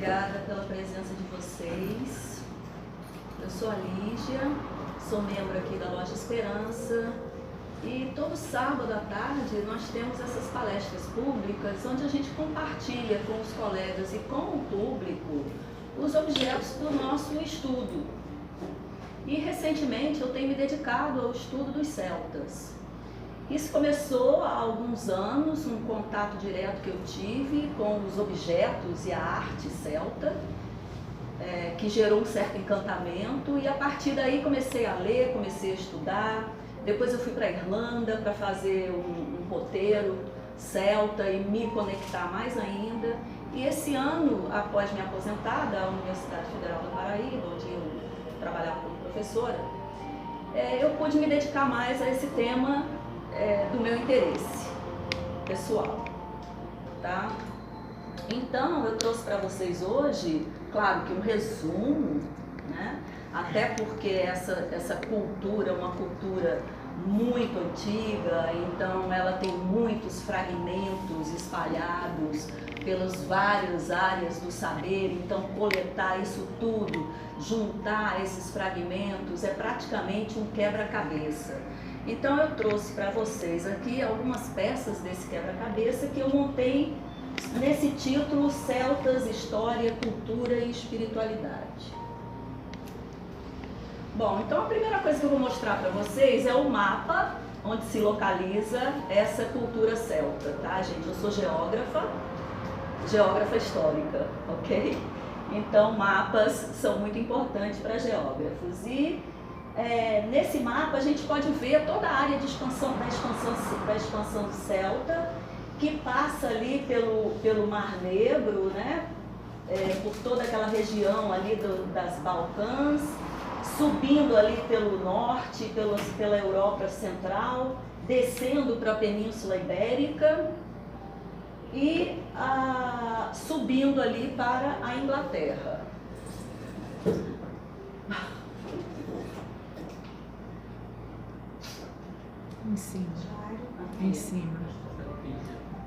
obrigada pela presença de vocês. Eu sou a Lígia, sou membro aqui da Loja Esperança e todo sábado à tarde nós temos essas palestras públicas onde a gente compartilha com os colegas e com o público os objetos do nosso estudo. E recentemente eu tenho me dedicado ao estudo dos celtas. Isso começou há alguns anos, um contato direto que eu tive com os objetos e a arte celta, que gerou um certo encantamento, e a partir daí comecei a ler, comecei a estudar. Depois eu fui para a Irlanda para fazer um roteiro celta e me conectar mais ainda. E esse ano, após me aposentar da Universidade Federal da Paraíba, onde eu trabalhava como professora, eu pude me dedicar mais a esse tema do meu interesse pessoal, tá? Então eu trouxe para vocês hoje, claro que um resumo, né? Até porque essa cultura é uma cultura muito antiga, então ela tem muitos fragmentos espalhados pelas várias áreas do saber. Então coletar isso tudo, juntar esses fragmentos é praticamente um quebra-cabeça. Então eu trouxe para vocês aqui algumas peças desse quebra-cabeça que eu montei nesse título: Celtas, História, Cultura e Espiritualidade. Bom, então a primeira coisa que eu vou mostrar para vocês é o mapa onde se localiza essa cultura celta, tá, gente? Eu sou geógrafa histórica, ok? Então mapas são muito importantes para geógrafos. E nesse mapa a gente pode ver toda a área de expansão da expansão celta, que passa ali pelo Mar Negro, né? Por toda aquela região ali das Balcãs, subindo ali pelo norte, pela Europa Central, descendo para a Península Ibérica e subindo ali para a Inglaterra. Em cima. Em cima.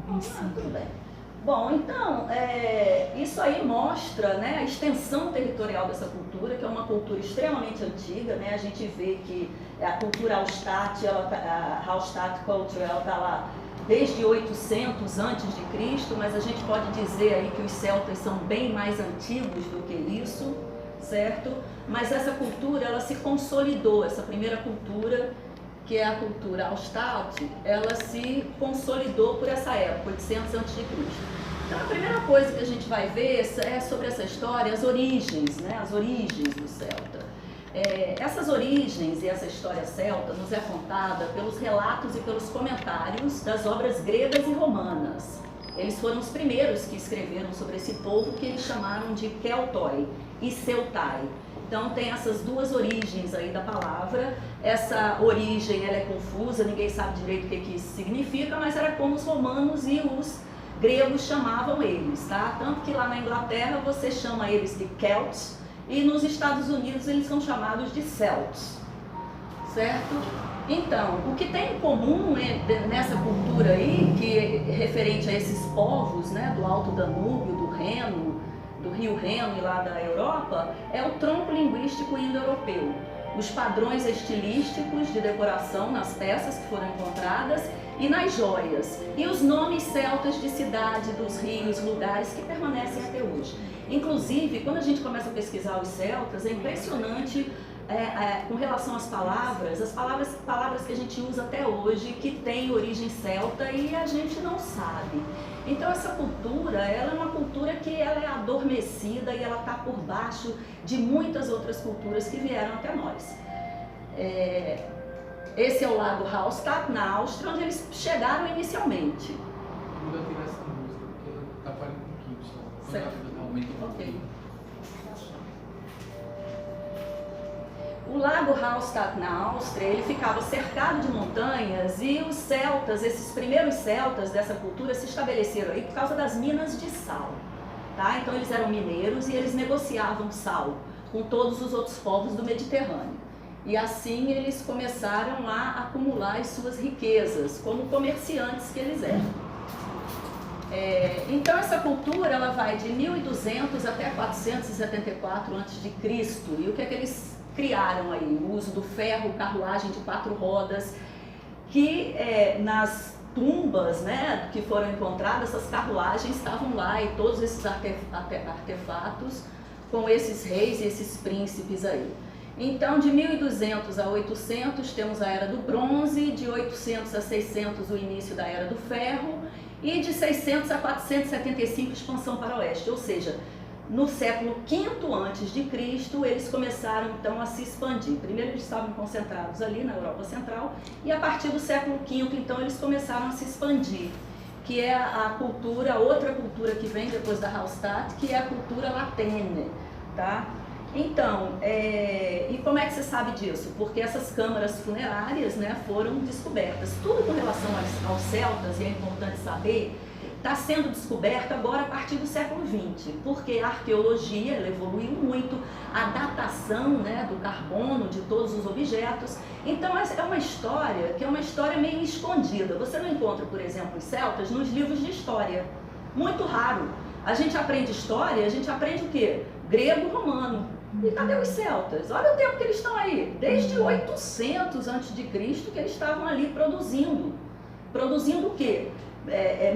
Em cima. Tudo bem. Bom, então, isso aí mostra, né, a extensão territorial dessa cultura, que é uma cultura extremamente antiga, né? A gente vê que a cultura Hallstatt, a Hallstatt Culture, ela está lá desde 800 antes de Cristo, mas a gente pode dizer aí que os celtas são bem mais antigos do que isso, certo? Mas essa cultura, ela se consolidou, essa primeira cultura, que é a cultura Hallstatt, ela se consolidou por essa época, 800 a.C. Então a primeira coisa que a gente vai ver é sobre essa história, as origens, né? As origens do celta. Essas origens e essa história celta nos é contada pelos relatos e pelos comentários das obras gregas e romanas. Eles foram os primeiros que escreveram sobre esse povo, que eles chamaram de Keltoi e Celtai. Então tem essas duas origens aí da palavra. Essa origem ela é confusa, ninguém sabe direito o que isso significa, mas era como os romanos e os gregos chamavam eles, tá? Tanto que lá na Inglaterra você chama eles de Celts e nos Estados Unidos eles são chamados de Celts, certo? Então, o que tem em comum nessa cultura aí, que é referente a esses povos, né, do Alto Danúbio, do Reno, do Rio Reno e lá da Europa, é o tronco linguístico indo-europeu, os padrões estilísticos de decoração nas peças que foram encontradas e nas joias, e os nomes celtas de cidade, dos rios, lugares que permanecem até hoje. Inclusive, quando a gente começa a pesquisar os celtas, é impressionante com relação às palavras que a gente usa até hoje, que tem origem celta e a gente não sabe. Então essa cultura, ela é uma cultura que ela é adormecida e ela está por baixo de muitas outras culturas que vieram até nós. Esse é o lago Hallstatt, na Áustria, onde eles chegaram inicialmente. Muda tirar essa música, porque está falando um pouquinho só. Certo. Aumenta um pouquinho. O lago Hallstatt, na Áustria, ele ficava cercado de montanhas e os celtas, esses primeiros celtas dessa cultura, se estabeleceram aí por causa das minas de sal, tá? Então eles eram mineiros e eles negociavam sal com todos os outros povos do Mediterrâneo. E assim eles começaram lá a acumular as suas riquezas, como comerciantes que eles eram. Então essa cultura ela vai de 1200 até 474 a.C. E o que é que eles criaram aí? O uso do ferro, carruagem de 4 rodas, que nas tumbas, né, que foram encontradas, essas carruagens estavam lá e todos esses artefatos com esses reis e esses príncipes aí. Então, de 1200 a 800 temos a Era do Bronze, de 800 a 600 o início da Era do Ferro e de 600 a 475 expansão para o oeste, ou seja, no século V a.C., eles começaram então a se expandir. Primeiro eles estavam concentrados ali na Europa Central e a partir do século V, então, eles começaram a se expandir, que é a cultura, outra cultura que vem depois da Hallstatt, que é a cultura latene, tá? Então, e como é que você sabe disso? Porque essas câmaras funerárias, né, foram descobertas. Tudo com relação aos celtas, e é importante saber, está sendo descoberto agora a partir do século XX, porque a arqueologia ela evoluiu muito, a datação, né, do carbono de todos os objetos. Então é uma história que é uma história meio escondida. Você não encontra, por exemplo, os celtas nos livros de história. Muito raro. A gente aprende história, a gente aprende o quê? Grego, romano. E cadê os celtas? Olha o tempo que eles estão aí. Desde 800 a.C. que eles estavam ali produzindo. Produzindo o quê?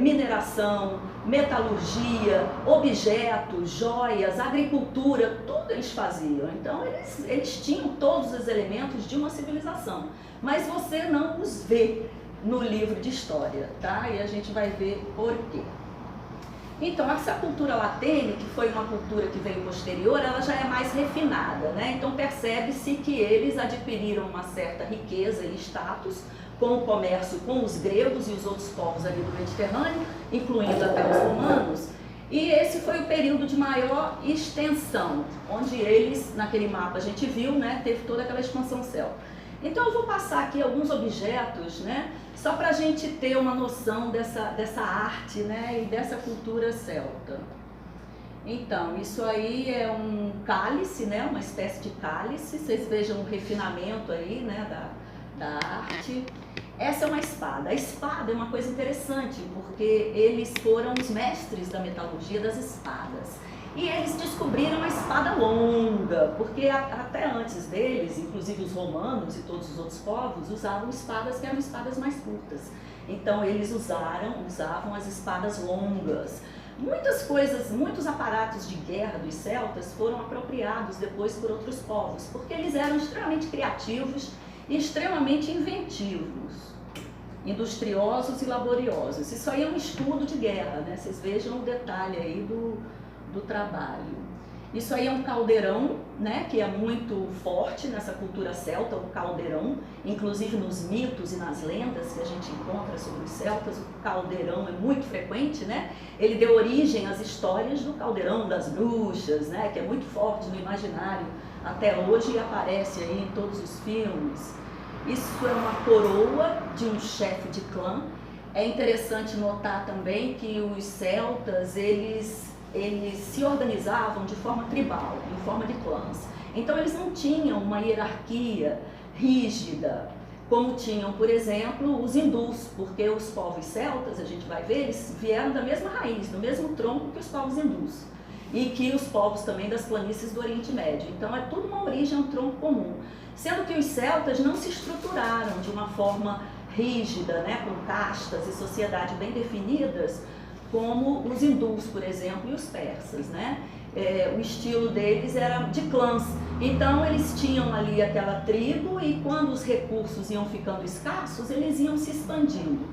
Mineração, metalurgia, objetos, joias, agricultura, tudo eles faziam. Então eles tinham todos os elementos de uma civilização, mas você não os vê no livro de história, tá? E a gente vai ver por quê. Então essa cultura latene, que foi uma cultura que veio posterior, ela já é mais refinada, né? Então percebe-se que eles adquiriram uma certa riqueza e status com o comércio com os gregos e os outros povos ali do Mediterrâneo, incluindo até os romanos, e esse foi o período de maior extensão, onde eles, naquele mapa a gente viu, né, teve toda aquela expansão celta. Então eu vou passar aqui alguns objetos, né, só para a gente ter uma noção dessa arte, né, e dessa cultura celta. Então, isso aí é um cálice, né, uma espécie de cálice, vocês vejam o refinamento aí, né, da arte. Essa é uma espada. A espada é uma coisa interessante, porque eles foram os mestres da metalurgia das espadas. E eles descobriram a espada longa, porque até antes deles, inclusive os romanos e todos os outros povos, usavam espadas que eram espadas mais curtas. Então eles usavam as espadas longas. Muitas coisas, muitos aparatos de guerra dos celtas foram apropriados depois por outros povos, porque eles eram extremamente criativos e extremamente inventivos, industriosos e laboriosos. Isso aí é um estudo de guerra, né? Vocês vejam o detalhe aí do trabalho. Isso aí é um caldeirão, né, que é muito forte nessa cultura celta, o caldeirão, inclusive nos mitos e nas lendas que a gente encontra sobre os celtas, o caldeirão é muito frequente, né? Ele deu origem às histórias do caldeirão das bruxas, né, que é muito forte no imaginário até hoje e aparece aí em todos os filmes. Isso é uma coroa de um chefe de clã. É interessante notar também que os celtas, eles se organizavam de forma tribal, em forma de clãs. Então eles não tinham uma hierarquia rígida, como tinham, por exemplo, os hindus, porque os povos celtas, a gente vai ver, eles vieram da mesma raiz, do mesmo tronco que os povos hindus, e que os povos também das planícies do Oriente Médio. Então é tudo uma origem, um tronco comum. Sendo que os celtas não se estruturaram de uma forma rígida, né, com castas e sociedade bem definidas, como os hindus, por exemplo, e os persas, né? O estilo deles era de clãs. Então eles tinham ali aquela tribo e quando os recursos iam ficando escassos, eles iam se expandindo.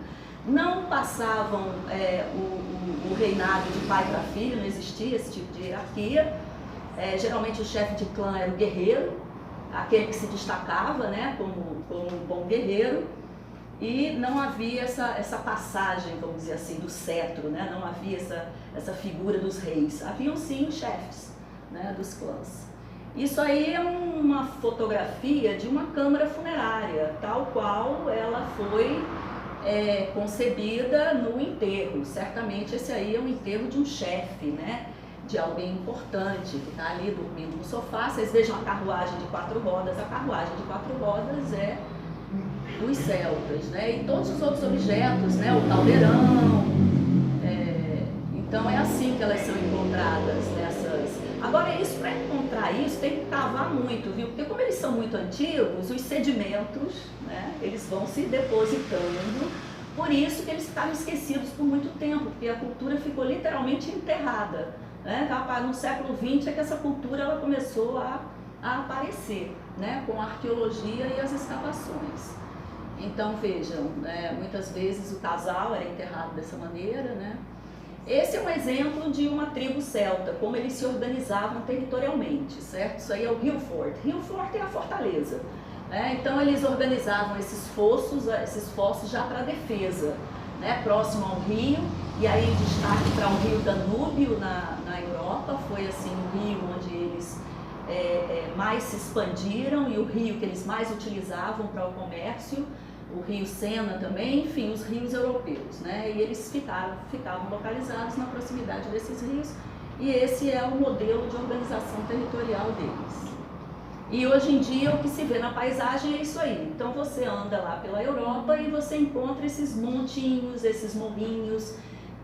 Não passavam o reinado de pai para filho, não existia esse tipo de hierarquia. Geralmente o chefe de clã era o guerreiro, aquele que se destacava, né, como um bom guerreiro. E não havia essa passagem, vamos dizer assim, do cetro, né? Não havia essa figura dos reis. Haviam sim os chefes, né, dos clãs. Isso aí é uma fotografia de uma câmara funerária, tal qual ela foi concebida no enterro. Certamente esse aí é um enterro de um chefe, né? De alguém importante que está ali dormindo no sofá. Vocês vejam a carruagem de 4 rodas. A carruagem de 4 rodas é dos celtas, né? E todos os outros objetos, né? O caldeirão. Então é assim que elas são encontradas nessas... Agora isso, para encontrar isso, tem que cavar muito, viu? Porque como eles são muito antigos, os sedimentos, né, eles vão se depositando, por isso que eles ficaram esquecidos por muito tempo, porque a cultura ficou literalmente enterrada, né? No século XX é que essa cultura ela começou a aparecer, né, com a arqueologia e as escavações. Então vejam, né, muitas vezes o casal era enterrado dessa maneira, né? Esse é um exemplo de uma tribo celta, como eles se organizavam territorialmente, certo? Isso aí é o Hillfort. Hillfort é a fortaleza, né? Então eles organizavam esses fossos já para defesa, né? Próximo ao rio, e aí destaque para o rio Danúbio na Europa, foi assim o rio onde eles mais se expandiram e o rio que eles mais utilizavam para o comércio. O rio Sena também, enfim, os rios europeus, né? E eles ficavam localizados na proximidade desses rios, e esse é o modelo de organização territorial deles. E hoje em dia o que se vê na paisagem é isso aí. Então você anda lá pela Europa e você encontra esses montinhos, esses morrinhos,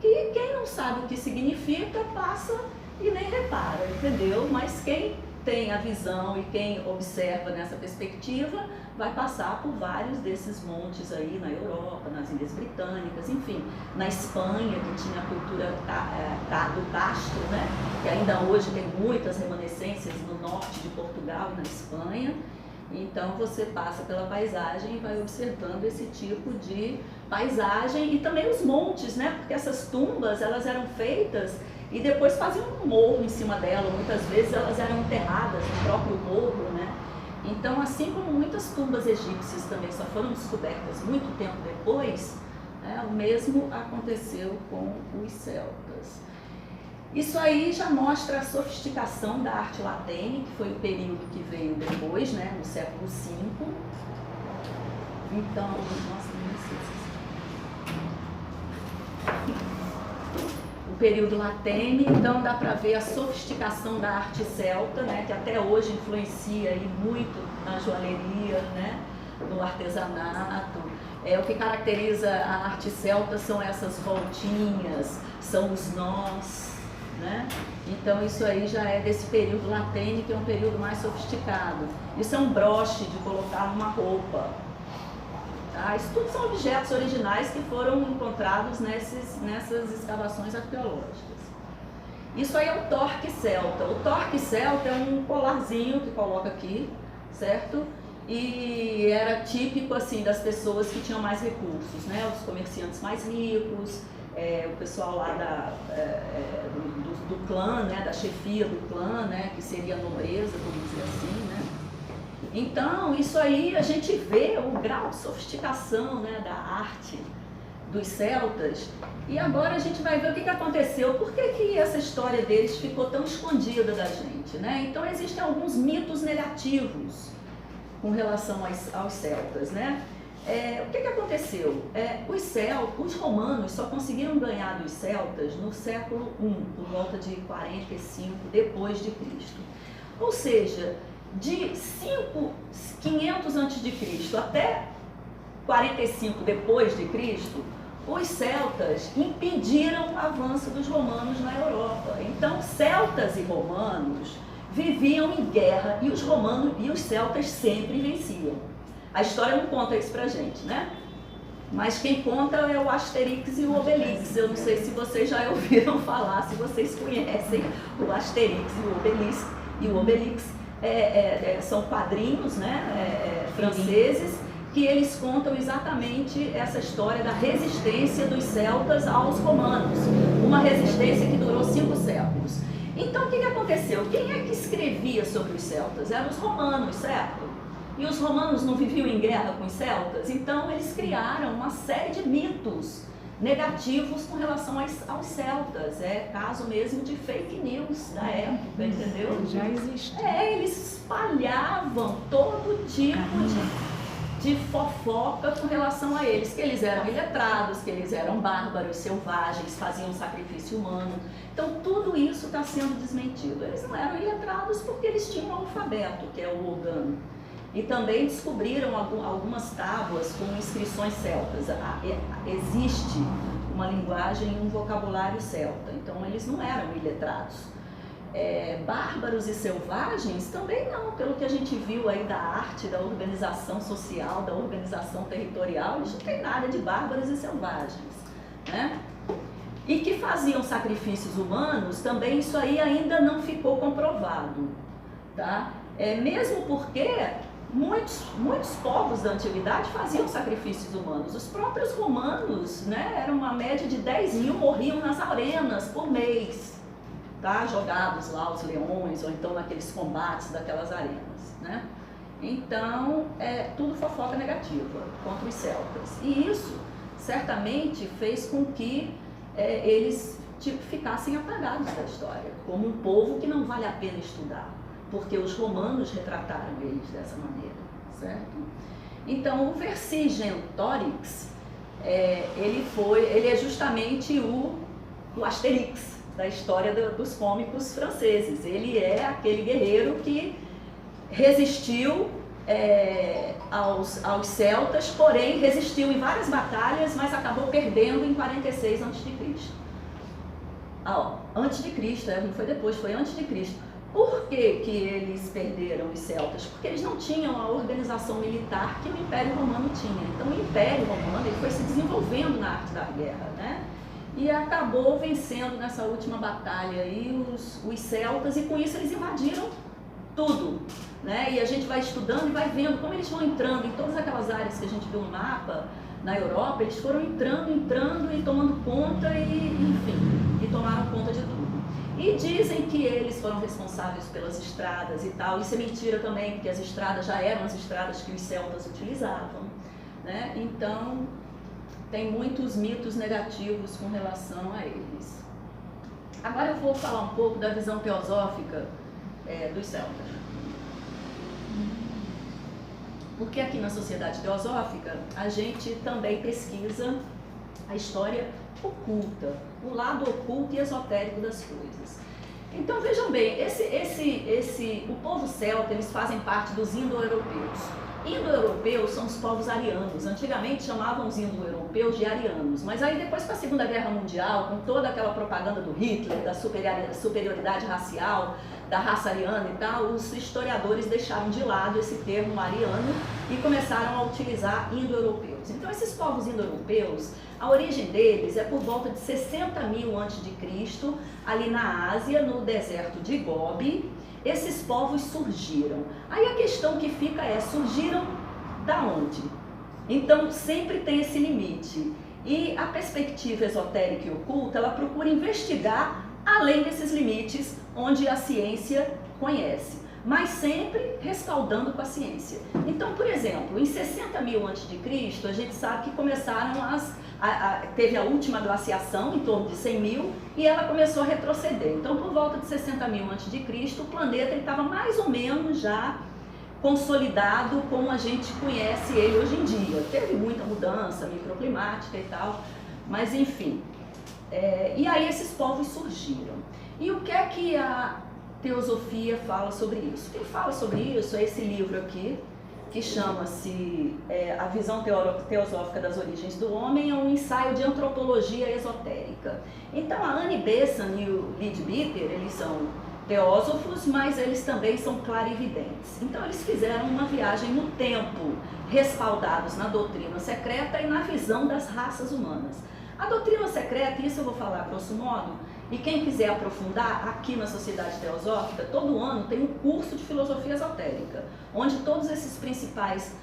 que quem não sabe o que significa passa e nem repara, entendeu? Mas quem tem a visão e quem observa nessa perspectiva vai passar por vários desses montes aí na Europa, nas Ilhas Britânicas, enfim, na Espanha, que tinha a cultura do castro, né? Que ainda hoje tem muitas remanescências no norte de Portugal e na Espanha. Então você passa pela paisagem e vai observando esse tipo de paisagem e também os montes, né? Porque essas tumbas, elas eram feitas e depois faziam um morro em cima dela, muitas vezes elas eram enterradas no próprio morro, né? Então, assim como muitas tumbas egípcias também só foram descobertas muito tempo depois, né, o mesmo aconteceu com os celtas. Isso aí já mostra a sofisticação da arte latene, que foi o período que veio depois, né, no século V. Então, nossa, não sei se... O período latene, então dá para ver a sofisticação da arte celta, né, que até hoje influencia aí muito na joalheria, né, no artesanato. O que caracteriza a arte celta são essas voltinhas, são os nós, né? Então isso aí já é desse período latene, que é um período mais sofisticado. Isso é um broche de colocar numa roupa. Tá? Isso tudo são objetos originais que foram encontrados nessas escavações arqueológicas. Isso aí é o torque celta. O torque celta é um colarzinho que coloca aqui, certo? E era típico assim das pessoas que tinham mais recursos, né? Os comerciantes mais ricos, o pessoal lá do clã, né? Da chefia do clã, né? Que seria a nobreza, vamos dizer assim, né? Então, isso aí a gente vê o grau de sofisticação, né, da arte dos celtas. E agora a gente vai ver o que aconteceu, por que essa história deles ficou tão escondida da gente, né? Então, existem alguns mitos negativos com relação aos celtas, né? O que aconteceu? Os romanos só conseguiram ganhar dos celtas no século I, por volta de 45 depois de Cristo. Ou seja, de 500 a.C. até 45 depois de Cristo, os celtas impediram o avanço dos romanos na Europa. Então, celtas e romanos viviam em guerra e os celtas sempre venciam. A história não conta isso pra gente, né? Mas quem conta é o Asterix e o Obelix. Eu não sei se vocês já ouviram falar, se vocês conhecem o Asterix e o Obelix. São quadrinhos, né, franceses, que eles contam exatamente essa história da resistência dos celtas aos romanos, uma resistência que durou 5 séculos. Então, o que aconteceu? Quem é que escrevia sobre os celtas? Eram os romanos, certo? E os romanos não viviam em guerra com os celtas? Então, eles criaram uma série de mitos negativos com relação aos celtas. Caso mesmo de fake news da época, entendeu? Já existe. Eles espalhavam todo tipo de fofoca com relação a eles, que eles eram iletrados, que eles eram bárbaros, selvagens, faziam sacrifício humano. Então tudo isso está sendo desmentido. Eles não eram iletrados porque eles tinham um alfabeto, que é o Logano. E também descobriram algumas tábuas com inscrições celtas. Existe uma linguagem e um vocabulário celta, então eles não eram iletrados. Bárbaros e selvagens também não, pelo que a gente viu aí da arte, da organização social, da organização territorial, eles não tem nada de bárbaros e selvagens, né? E que faziam sacrifícios humanos, também isso aí ainda não ficou comprovado, tá? Mesmo porque muitos povos da antiguidade faziam sacrifícios humanos. Os próprios romanos, né, era uma média de 10 mil morriam nas arenas por mês, tá? Jogados lá os leões, ou então naqueles combates daquelas arenas, né? Então, tudo fofoca negativa contra os celtas. E isso, certamente, fez com que eles ficassem apagados da história, como um povo que não vale a pena estudar, porque os romanos retrataram eles dessa maneira, certo? Então, o Vercingetorix, ele é justamente o Asterix da história dos cômicos franceses. Ele é aquele guerreiro que resistiu aos celtas, porém resistiu em várias batalhas, mas acabou perdendo em 46 a.C. Antes de Cristo, não foi depois, foi antes de Cristo. Por que eles perderam os celtas? Porque eles não tinham a organização militar que o Império Romano tinha. Então o Império Romano ele foi se desenvolvendo na arte da guerra, né? E acabou vencendo nessa última batalha aí os celtas, e com isso eles invadiram tudo, né? E a gente vai estudando e vai vendo como eles vão entrando em todas aquelas áreas que a gente viu no mapa, na Europa, eles foram entrando e tomando conta e tomaram conta de tudo. E dizem que eles foram responsáveis pelas estradas e tal. Isso é mentira também, porque as estradas já eram as estradas que os celtas utilizavam, né? Então, tem muitos mitos negativos com relação a eles. Agora eu vou falar um pouco da visão teosófica dos celtas. Porque aqui na Sociedade Teosófica, a gente também pesquisa a história oculta, o lado oculto e esotérico das coisas. Então vejam bem, o povo celta, eles fazem parte dos indo-europeus. Indo-europeus são os povos arianos. Antigamente chamavam os indo-europeus de arianos, mas aí depois, com a Segunda Guerra Mundial, com toda aquela propaganda do Hitler, da superioridade racial, da raça ariana e tal, os historiadores deixaram de lado esse termo ariano e começaram a utilizar indo-europeus. Então esses povos indo-europeus, a origem deles é por volta de 60.000 a.C., ali na Ásia, no deserto de Gobi. Esses povos surgiram. Aí a questão que fica surgiram da onde? Então sempre tem esse limite. E a perspectiva esotérica e oculta, ela procura investigar além desses limites onde a ciência conhece, mas sempre respaldando com a ciência. Então, por exemplo, em 60.000 a.C., a gente sabe que começaram teve a última glaciação, em torno de 100.000, e ela começou a retroceder. Então, por volta de 60.000 a.C., o planeta estava mais ou menos já consolidado como a gente conhece ele hoje em dia. Teve muita mudança microclimática e tal, mas enfim. E aí esses povos surgiram. E o que é que a teosofia fala sobre isso? Quem fala sobre isso é esse livro aqui, que chama-se A Visão Teosófica das Origens do Homem, é um ensaio de antropologia esotérica. Então a Annie Besant e o Leadbeater, eles são teósofos, mas eles também são clarividentes. Então eles fizeram uma viagem no tempo, respaldados na doutrina secreta e na visão das raças humanas. A doutrina secreta, isso eu vou falar a grosso modo, e quem quiser aprofundar, aqui na Sociedade Teosófica, todo ano tem um curso de filosofia esotérica, onde todos esses principais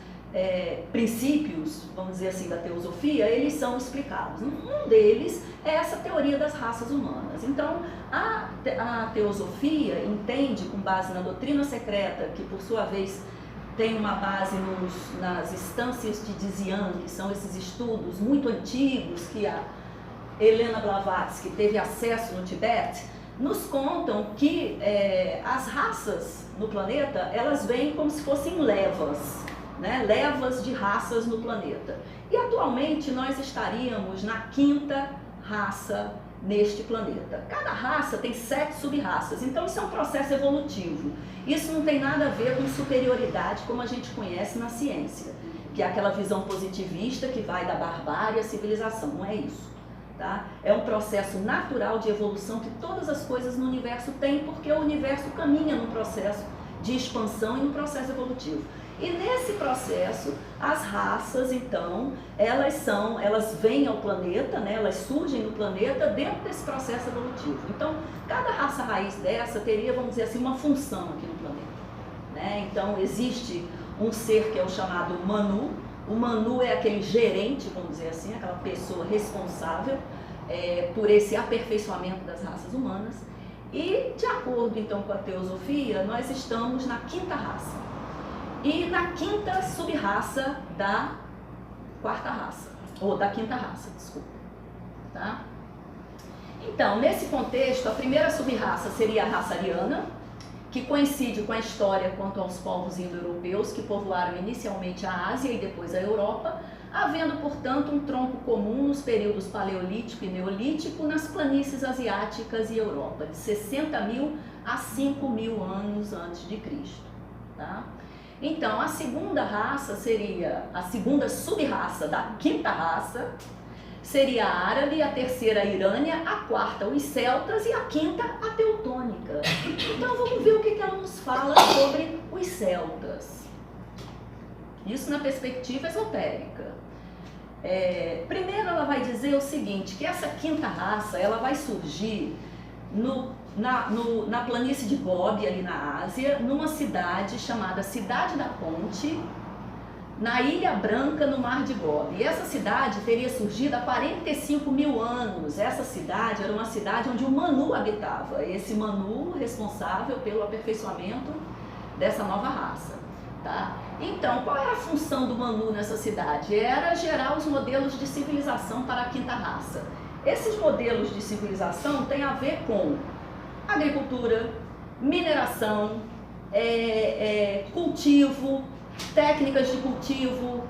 princípios, vamos dizer assim, da teosofia, eles são explicados. Um deles é essa teoria das raças humanas. Então, a teosofia entende, com base na doutrina secreta, que por sua vez tem uma base nas instâncias de Dzian, que são esses estudos muito antigos que a Helena Blavatsky teve acesso no Tibete, nos contam que as raças no planeta, elas vêm como se fossem levas, né? Levas de raças no planeta. E atualmente nós estaríamos na 5ª raça neste planeta. Cada raça tem 7 sub-raças, então isso é um processo evolutivo. Isso não tem nada a ver com superioridade como a gente conhece na ciência, que é aquela visão positivista que vai da barbárie à civilização, não é isso. Tá? É um processo natural de evolução que todas as coisas no universo têm, porque o universo caminha num processo de expansão e num processo evolutivo. E nesse processo, as raças, então, elas vêm ao planeta, né? Elas surgem no planeta dentro desse processo evolutivo. Então, cada raça raiz dessa teria, vamos dizer assim, uma função aqui no planeta, né? Então, existe um ser que é o chamado Manu. O Manu é aquele gerente, vamos dizer assim, aquela pessoa responsável por esse aperfeiçoamento das raças humanas. E, de acordo, então, com a teosofia, nós estamos na quinta raça. E na quinta sub-raça da quarta raça, ou da quinta raça, desculpa. Tá? Então, nesse contexto, a primeira sub-raça seria a raça ariana, que coincide com a história quanto aos povos indo-europeus que povoaram inicialmente a Ásia e depois a Europa, havendo, portanto, um tronco comum nos períodos paleolítico e neolítico nas planícies asiáticas e Europa, de 60.000 a 5.000 anos antes de Cristo. Tá? Então, a segunda raça seria, a segunda sub-raça da quinta raça, seria a árabe, a terceira a irânia, a quarta os celtas e a quinta a teutônica. Então vamos ver o que ela nos fala sobre os celtas. Isso na perspectiva esotérica. Primeiro ela vai dizer o seguinte, que essa quinta raça ela vai surgir na planície de Gobi, ali na Ásia, numa cidade chamada Cidade da Ponte, na Ilha Branca, no Mar de Gobi. E essa cidade teria surgido há 45.000 anos. Essa cidade era uma cidade onde o Manu habitava. Esse Manu responsável pelo aperfeiçoamento dessa nova raça. Tá? Então, qual era a função do Manu nessa cidade? Era gerar os modelos de civilização para a quinta raça. Esses modelos de civilização têm a ver com agricultura, mineração, cultivo, técnicas de cultivo,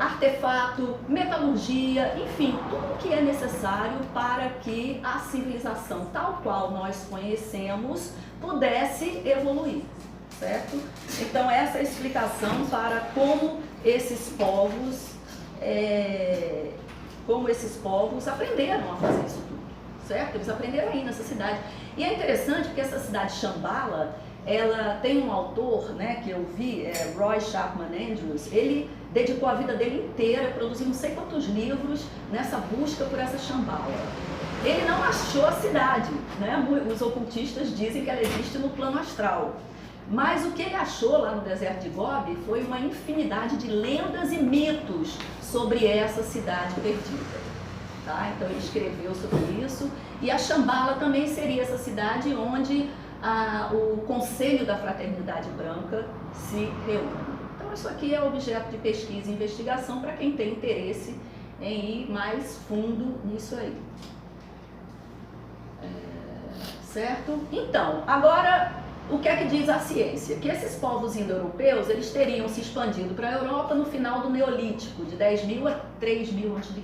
artefato, metalurgia, enfim, tudo que é necessário para que a civilização tal qual nós conhecemos pudesse evoluir, certo? Então essa é a explicação para como esses povos aprenderam a fazer isso tudo, certo? Eles aprenderam aí nessa cidade. E é interessante porque essa cidade Shambhala, ela tem um autor, né, que eu vi, Roy Chapman Andrews. Ele dedicou a vida dele inteira a produzir não sei quantos livros nessa busca por essa Shambhala. Ele não achou a cidade, né? Os ocultistas dizem que ela existe no plano astral. Mas o que ele achou lá no deserto de Gobi foi uma infinidade de lendas e mitos sobre essa cidade perdida. Tá? Então ele escreveu sobre isso. E a Shambhala também seria essa cidade onde o Conselho da Fraternidade Branca se reúne. Então isso aqui é objeto de pesquisa e investigação para quem tem interesse em ir mais fundo nisso aí. Certo? Então, agora, o que é que diz a ciência? Que esses povos indo-europeus, eles teriam se expandido para a Europa no final do Neolítico, de 10.000 a 3.000 a.C.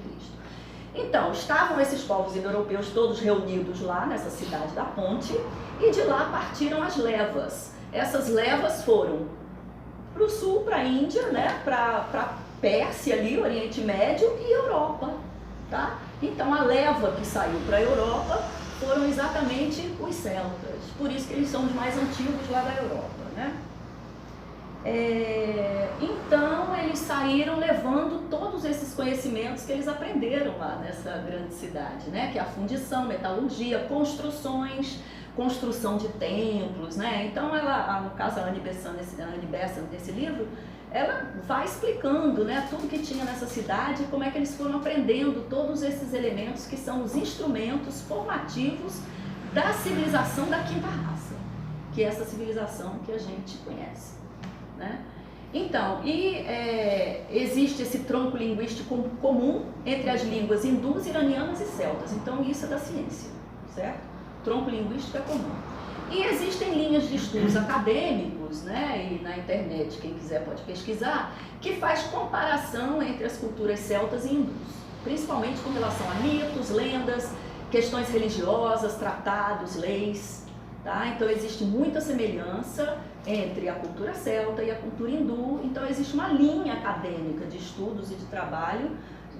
Então, estavam esses povos indo-europeus todos reunidos lá nessa cidade da Ponte, e de lá partiram as levas. Essas levas foram para o sul, para a Índia, né, para Pérsia ali, Oriente Médio e Europa. Tá? Então, a leva que saiu para a Europa foram exatamente os celtas. Por isso que eles são os mais antigos lá da Europa, né? Então eles saíram levando todos esses conhecimentos que eles aprenderam lá nessa grande cidade, né? Que é a fundição, metalurgia, construção de templos, né? Então ela, no caso a Annie Besant nesse livro, ela vai explicando, né, tudo que tinha nessa cidade, como é que eles foram aprendendo todos esses elementos que são os instrumentos formativos da civilização da quinta raça, que é essa civilização que a gente conhece, né? Então, existe esse tronco linguístico comum entre as línguas hindus, iranianas e celtas. Então, isso é da ciência, certo? Tronco linguístico é comum. E existem linhas de estudos acadêmicos, né, e na internet, quem quiser pode pesquisar, que faz comparação entre as culturas celtas e hindus, principalmente com relação a mitos, lendas, questões religiosas, tratados, leis. Tá? Então existe muita semelhança entre a cultura celta e a cultura hindu. Então existe uma linha acadêmica de estudos e de trabalho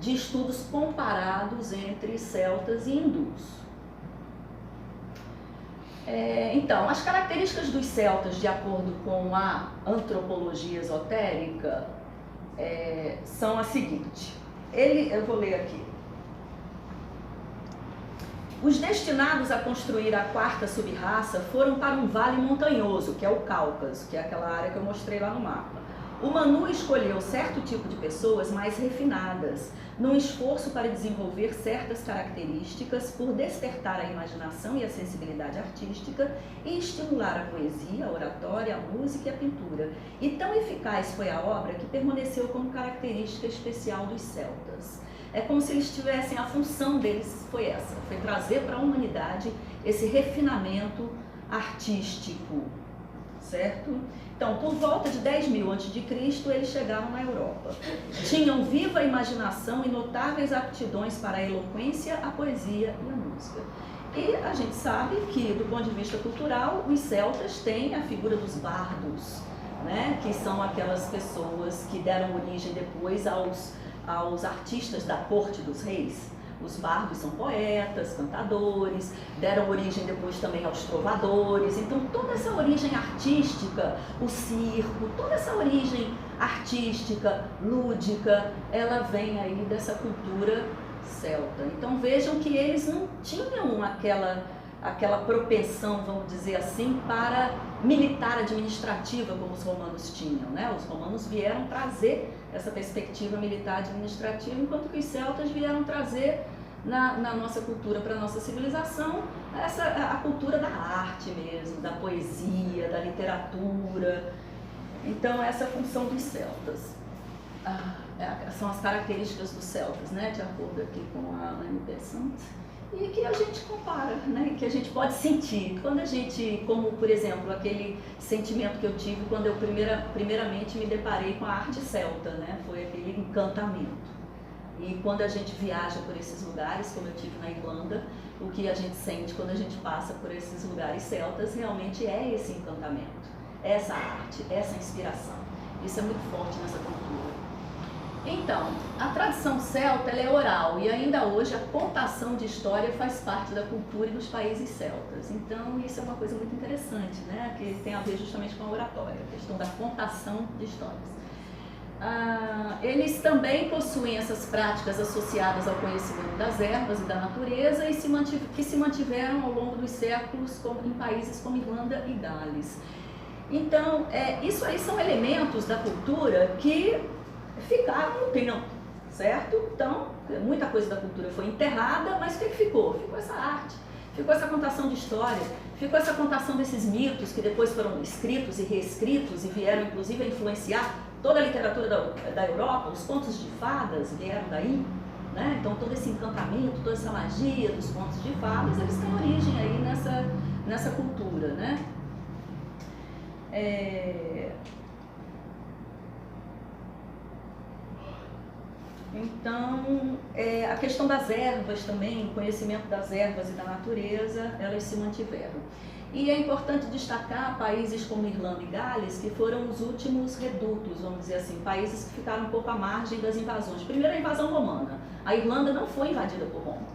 de estudos comparados entre celtas e hindus. Então, as características dos celtas, de acordo com a antropologia esotérica, são as seguintes. Eu vou ler aqui. Os destinados a construir a quarta subraça foram para um vale montanhoso, que é o Cáucaso, que é aquela área que eu mostrei lá no mapa. O Manu escolheu certo tipo de pessoas mais refinadas, num esforço para desenvolver certas características por despertar a imaginação e a sensibilidade artística e estimular a poesia, a oratória, a música e a pintura. E tão eficaz foi a obra que permaneceu como característica especial dos celtas. É como se eles tivessem, a função deles foi essa, foi trazer para a humanidade esse refinamento artístico, certo? Então, por volta de 10.000 a.C., eles chegaram na Europa. Tinham viva imaginação e notáveis aptidões para a eloquência, a poesia e a música. E a gente sabe que, do ponto de vista cultural, os celtas têm a figura dos bardos, né? Que são aquelas pessoas que deram origem depois aos artistas da corte dos reis. Os bardos são poetas, cantadores, deram origem depois também aos trovadores. Então, toda essa origem artística, o circo, toda essa origem artística, lúdica, ela vem aí dessa cultura celta. Então, vejam que eles não tinham aquela propensão, vamos dizer assim, para militar administrativa como os romanos tinham, né? Os romanos vieram trazer essa perspectiva militar administrativa, enquanto que os celtas vieram trazer na nossa cultura, para a nossa civilização, a cultura da arte mesmo, da poesia, da literatura. Então, essa é a função dos celtas. São as características dos celtas, né? De acordo aqui com a Anne Besant. E que a gente compara, né? Que a gente pode sentir. Quando a gente, como por exemplo, aquele sentimento que eu tive quando eu primeiramente me deparei com a arte celta, né? Foi aquele encantamento. E quando a gente viaja por esses lugares, como eu tive na Irlanda, o que a gente sente quando a gente passa por esses lugares celtas realmente é esse encantamento, essa arte, essa inspiração. Isso é muito forte nessa cultura. Então, a tradição celta ela é oral e ainda hoje a contação de história faz parte da cultura e dos países celtas. Então, isso é uma coisa muito interessante, né? Que tem a ver justamente com a oratória, a questão da contação de histórias. Eles também possuem essas práticas associadas ao conhecimento das ervas e da natureza e que se mantiveram ao longo dos séculos em países como Irlanda e Gales. Então, isso aí são elementos da cultura que ficaram no tempo, certo? Então, muita coisa da cultura foi enterrada, mas o que ficou? Ficou essa arte, ficou essa contação de história, ficou essa contação desses mitos que depois foram escritos e reescritos e vieram inclusive a influenciar toda a literatura da Europa. Os contos de fadas vieram daí, né? Então todo esse encantamento, toda essa magia dos contos de fadas, eles têm origem aí nessa cultura, né? Então, a questão das ervas também, o conhecimento das ervas e da natureza, elas se mantiveram. E é importante destacar países como Irlanda e Gales, que foram os últimos redutos, vamos dizer assim, países que ficaram um pouco à margem das invasões. Primeiro, a invasão romana. A Irlanda não foi invadida por Roma.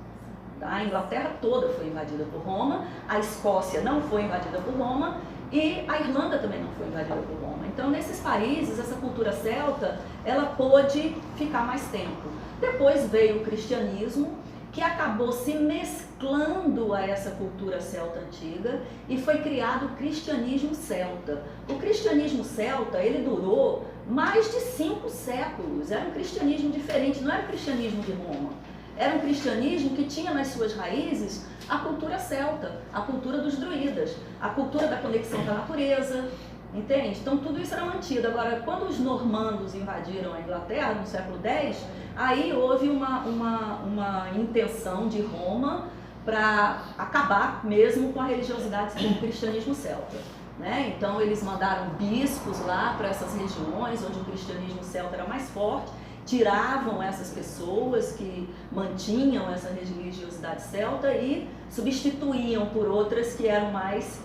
Tá? A Inglaterra toda foi invadida por Roma, a Escócia não foi invadida por Roma e a Irlanda também não foi invadida por Roma. Então, nesses países, essa cultura celta, ela pôde ficar mais tempo. Depois veio o cristianismo, que acabou se mesclando a essa cultura celta antiga e foi criado o cristianismo celta. O cristianismo celta, ele durou mais de 5 séculos. Era um cristianismo diferente, não era o cristianismo de Roma. Era um cristianismo que tinha nas suas raízes a cultura celta, a cultura dos druidas, a cultura da conexão com a natureza, entende? Então tudo isso era mantido. Agora, quando os normandos invadiram a Inglaterra no século X, aí houve uma intenção de Roma para acabar mesmo com a religiosidade, com o cristianismo celta, né? Então eles mandaram bispos lá para essas regiões onde o cristianismo celta era mais forte, tiravam essas pessoas que mantinham essa religiosidade celta e substituíam por outras que eram mais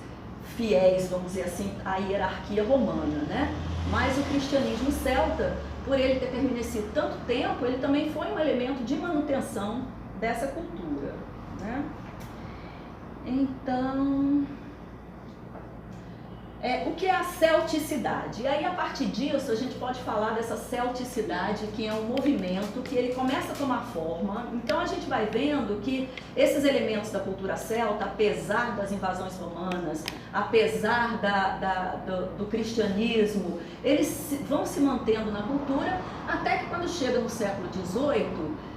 fiéis, vamos dizer assim, à hierarquia romana, né? Mas o cristianismo celta por ele ter permanecido tanto tempo, ele também foi um elemento de manutenção dessa cultura, né? Então, o que é a celticidade? E aí, a partir disso, a gente pode falar dessa celticidade, que é um movimento que ele começa a tomar forma. Então, a gente vai vendo que esses elementos da cultura celta, apesar das invasões romanas, apesar do cristianismo, eles vão se mantendo na cultura, até que quando chega no século XVIII,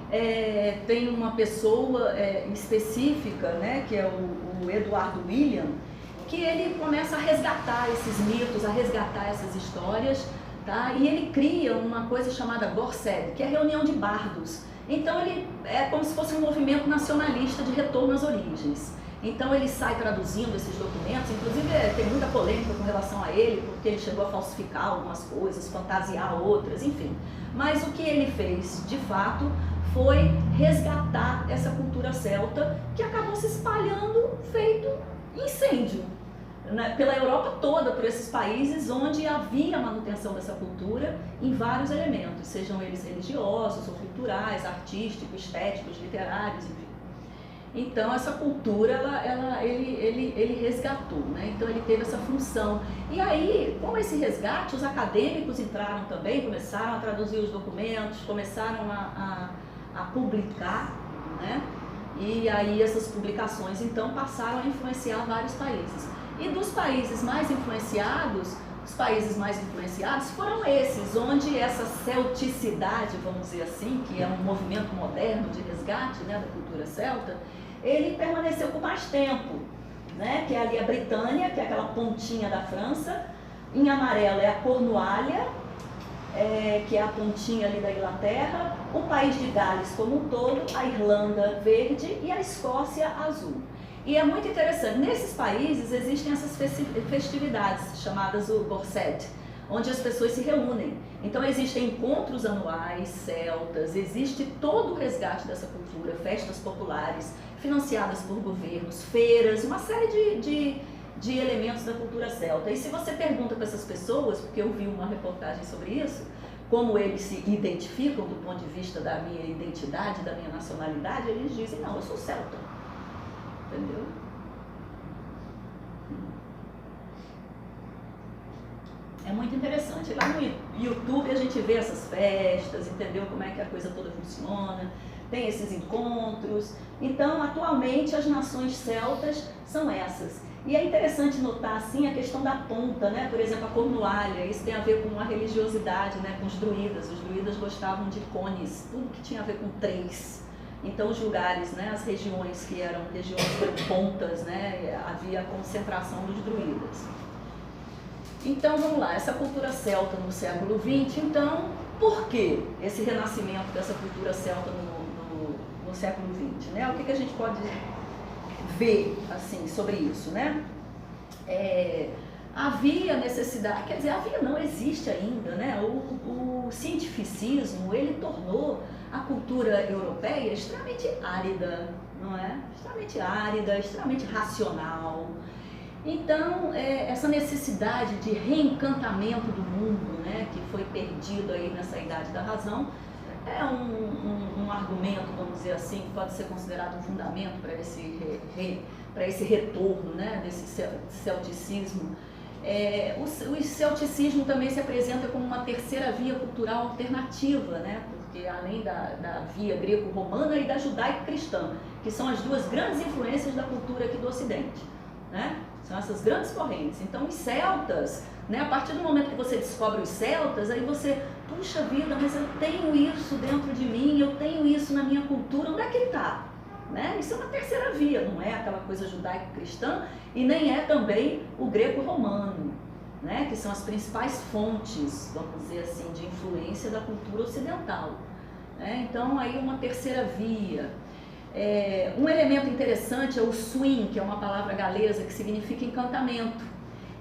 tem uma pessoa específica, né, que é o Eduardo William, que ele começa a resgatar esses mitos, a resgatar essas histórias, tá? E ele cria uma coisa chamada Gorsedd, que é a reunião de bardos. Então ele é como se fosse um movimento nacionalista de retorno às origens. Então ele sai traduzindo esses documentos, inclusive tem muita polêmica com relação a ele, porque ele chegou a falsificar algumas coisas, fantasiar outras, enfim. Mas o que ele fez, de fato, foi resgatar essa cultura celta, que acabou se espalhando feito incêndio, né, pela Europa toda, por esses países onde havia manutenção dessa cultura em vários elementos, sejam eles religiosos ou culturais, artísticos, estéticos, literários, enfim. Então essa cultura ele resgatou, né? Então ele teve essa função. E aí, com esse resgate, os acadêmicos entraram também, começaram a traduzir os documentos, começaram a publicar, né? E aí essas publicações então passaram a influenciar vários países. E dos países mais influenciados, os países mais influenciados foram esses, onde essa celticidade, vamos dizer assim, que é um movimento moderno de resgate, né, da cultura celta, ele permaneceu por mais tempo, né? Que é ali a Britânia, que é aquela pontinha da França, em amarelo é a Cornualha, que é a pontinha ali da Inglaterra, o país de Gales como um todo, a Irlanda verde e a Escócia azul. E é muito interessante, nesses países existem essas festividades chamadas o Gorsedd, onde as pessoas se reúnem. Então existem encontros anuais celtas, existe todo o resgate dessa cultura, festas populares financiadas por governos, feiras, uma série de elementos da cultura celta. E se você pergunta para essas pessoas, porque eu vi uma reportagem sobre isso, como eles se identificam do ponto de vista da minha identidade, da minha nacionalidade, eles dizem, não, eu sou celta. Entendeu? É muito interessante. Lá no YouTube a gente vê essas festas, entendeu como é que a coisa toda funciona, tem esses encontros. Então, atualmente, as nações celtas são essas. E é interessante notar, assim, a questão da ponta, né? Por exemplo, a Cornualha, isso tem a ver com a religiosidade, né? Com os druidas. Os druidas gostavam de cones, tudo que tinha a ver com três. Então, os lugares, né? As regiões que eram regiões de pontas, né? Havia a concentração dos druidas. Então, vamos lá, essa cultura celta no século XX, então, por que esse renascimento dessa cultura celta no século XX, né? O que a gente pode ver, assim, sobre isso, né? Havia necessidade, quer dizer, havia não, existe ainda, né? O cientificismo, ele tornou a cultura europeia extremamente árida, não é? Extremamente árida, extremamente racional. Então, essa necessidade de reencantamento do mundo, né, que foi perdido aí nessa idade da razão, é um argumento, vamos dizer assim, que pode ser considerado um fundamento para esse retorno, né, desse celticismo. O celticismo também se apresenta como uma terceira via cultural alternativa, né, porque além da via greco-romana e da judaico-cristã, que são as duas grandes influências da cultura aqui do Ocidente, né? São essas grandes correntes. Então, os celtas, né, a partir do momento que você descobre os celtas, aí você, puxa vida, mas eu tenho isso dentro de mim, eu tenho isso na minha cultura, onde é que está? Né? Isso é uma terceira via, não é aquela coisa judaico-cristã e nem é também o greco-romano, né, que são as principais fontes, vamos dizer assim, de influência da cultura ocidental. Né? Então, aí uma terceira via. Um elemento interessante é o swing, que é uma palavra galesa que significa encantamento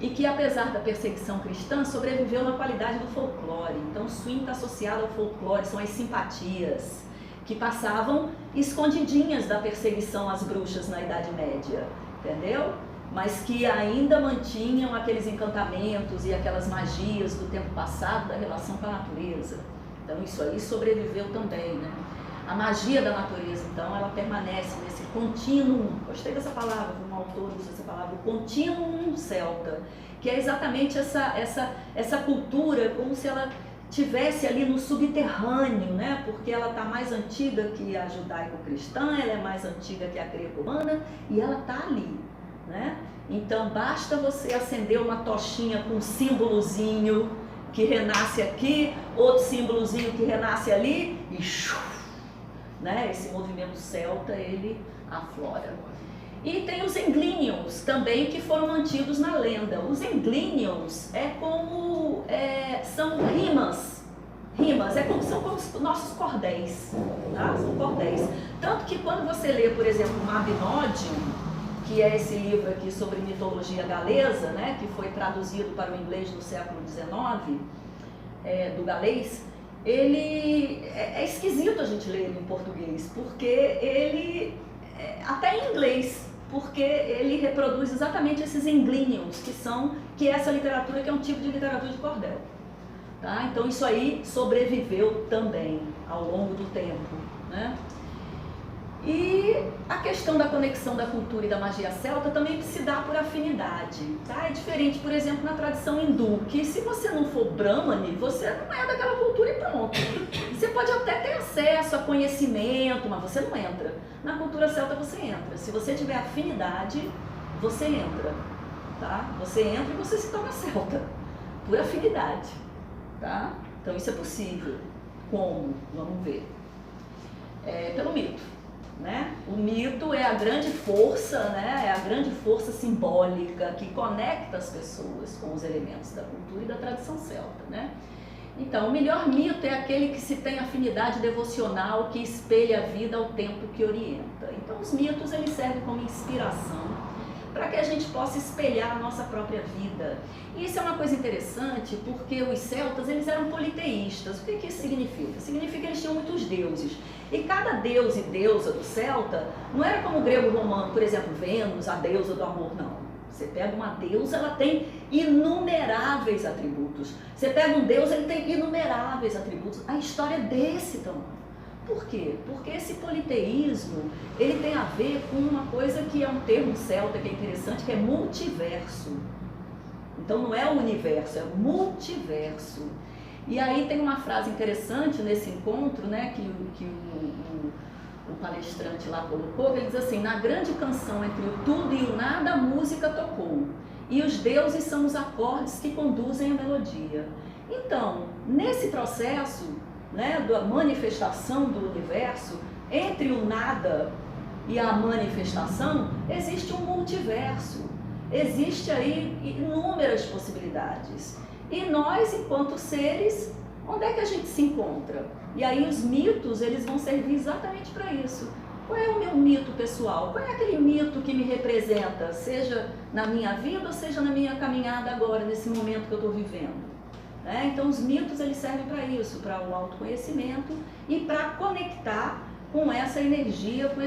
e que, apesar da perseguição cristã, sobreviveu na qualidade do folclore. Então, o swing está associado ao folclore, são as simpatias que passavam escondidinhas da perseguição às bruxas na Idade Média, entendeu? Mas que ainda mantinham aqueles encantamentos e aquelas magias do tempo passado, da relação com a natureza. Então isso aí sobreviveu também, né? A magia da natureza, então, ela permanece nesse contínuo, gostei dessa palavra, um autor usa essa palavra, o contínuo celta, que é exatamente essa cultura, como se ela tivesse ali no subterrâneo, né? Porque ela está mais antiga que a judaico-cristã, ela é mais antiga que a greco-romana e ela está ali, né? Então basta você acender uma tochinha com um símbolozinho que renasce aqui, outro símbolozinho que renasce ali e né? Esse movimento celta ele aflora. E tem os Englinions também, que foram mantidos na lenda. Os Englinions são rimas, são como os nossos cordéis, tá? São cordéis. Tanto que quando você lê, por exemplo, Mabinogion, que é esse livro aqui sobre mitologia galesa, né, que foi traduzido para o inglês no século XIX, do galês, ele é esquisito a gente ler ele em português, porque ele, até em inglês, porque ele reproduz exatamente esses Englinions, que é essa literatura que é um tipo de literatura de cordel. Tá? Então isso aí sobreviveu também ao longo do tempo, né? E a questão da conexão da cultura e da magia celta também se dá por afinidade, tá? É diferente, por exemplo, na tradição hindu, que se você não for brahmane, você não é daquela cultura e pronto. Você pode até ter acesso a conhecimento, mas você não entra. Na cultura celta você entra. Se você tiver afinidade, você entra, tá? Você entra e você se torna celta, por afinidade, tá? Então isso é possível. Como? Vamos ver. Pelo mito. Né? O mito é a grande força, né? É a grande força simbólica que conecta as pessoas com os elementos da cultura e da tradição celta, né? Então, o melhor mito é aquele que se tem afinidade devocional, que espelha a vida ao tempo que orienta. Então, os mitos eles servem como inspiração para que a gente possa espelhar a nossa própria vida. E isso é uma coisa interessante, porque os celtas eles eram politeístas. O que isso significa? Significa que eles tinham muitos deuses. E cada deus e deusa do celta não era como o grego-romano, por exemplo, Vênus, a deusa do amor, não. Você pega uma deusa, ela tem inumeráveis atributos. Você pega um deus, ele tem inumeráveis atributos. A história é desse tamanho. Por quê? Porque esse politeísmo, ele tem a ver com uma coisa que é um termo celta que é interessante, que é multiverso. Então não é o universo, é o multiverso. E aí tem uma frase interessante nesse encontro, né, que o palestrante lá colocou, que ele diz assim: na grande canção entre o tudo e o nada, a música tocou, e os deuses são os acordes que conduzem a melodia. Então, nesse processo, né, da manifestação do universo, entre o nada e a manifestação, existe um multiverso, existe aí inúmeras possibilidades. E nós, enquanto seres, onde é que a gente se encontra? E aí os mitos, eles vão servir exatamente para isso. Qual é o meu mito pessoal? Qual é aquele mito que me representa, seja na minha vida ou seja na minha caminhada agora, nesse momento que eu estou vivendo? Então os mitos eles servem para isso, para o autoconhecimento e para conectar com essa energia, com